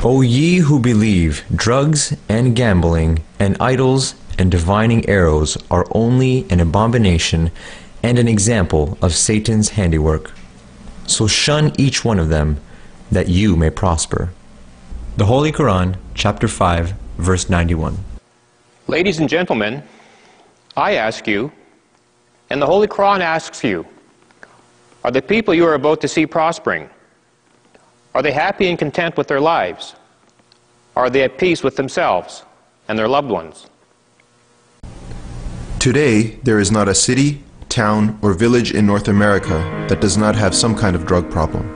O ye who believe, drugs and gambling and idols and divining arrows are only an abomination and an example of Satan's handiwork. So shun each one of them, that you may prosper. The Holy Quran, chapter 5, verse 91. Ladies and gentlemen, I ask you, and the Holy Quran asks you, are the people you are about to see prospering? Are they happy and content with their lives? Are they at peace with themselves and their loved ones? Today, there is not a city, town, or village in North America that does not have some kind of drug problem.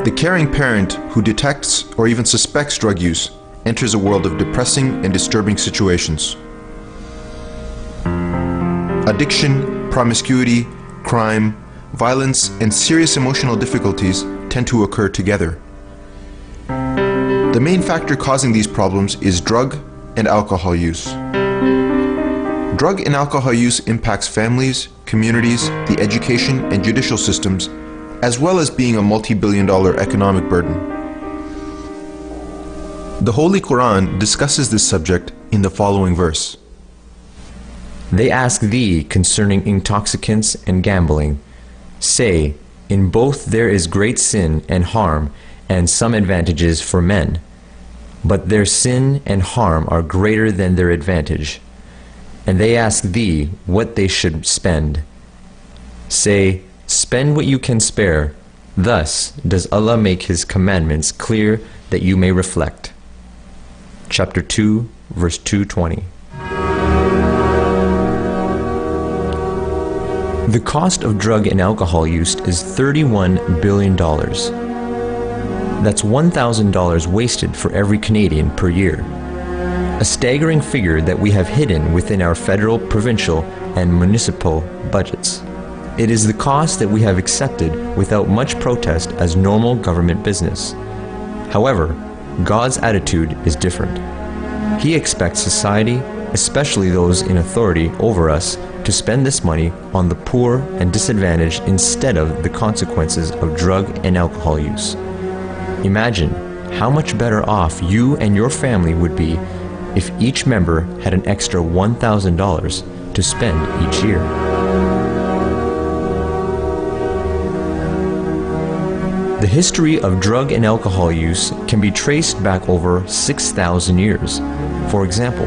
The caring parent who detects or even suspects drug use enters a world of depressing and disturbing situations. Addiction, promiscuity, crime, violence, and serious emotional difficulties tend to occur together. The main factor causing these problems is drug and alcohol use. Drug and alcohol use impacts families, communities, the education and judicial systems, as well as being a multi-billion-dollar economic burden. The Holy Quran discusses this subject in the following verse. They ask thee concerning intoxicants and gambling. Say, in both there is great sin and harm, and some advantages for men. But their sin and harm are greater than their advantage. And they ask thee what they should spend. Say, spend what you can spare. Thus does Allah make His commandments clear that you may reflect. Chapter 2, verse 220. The cost of drug and alcohol use is $31 billion. That's $1,000 wasted for every Canadian per year. A staggering figure that we have hidden within our federal, provincial, and municipal budgets. It is the cost that we have accepted without much protest as normal government business. However, God's attitude is different. He expects society, especially those in authority over us, to spend this money on the poor and disadvantaged instead of the consequences of drug and alcohol use. Imagine how much better off you and your family would be if each member had an extra $1,000 to spend each year. The history of drug and alcohol use can be traced back over 6,000 years. For example,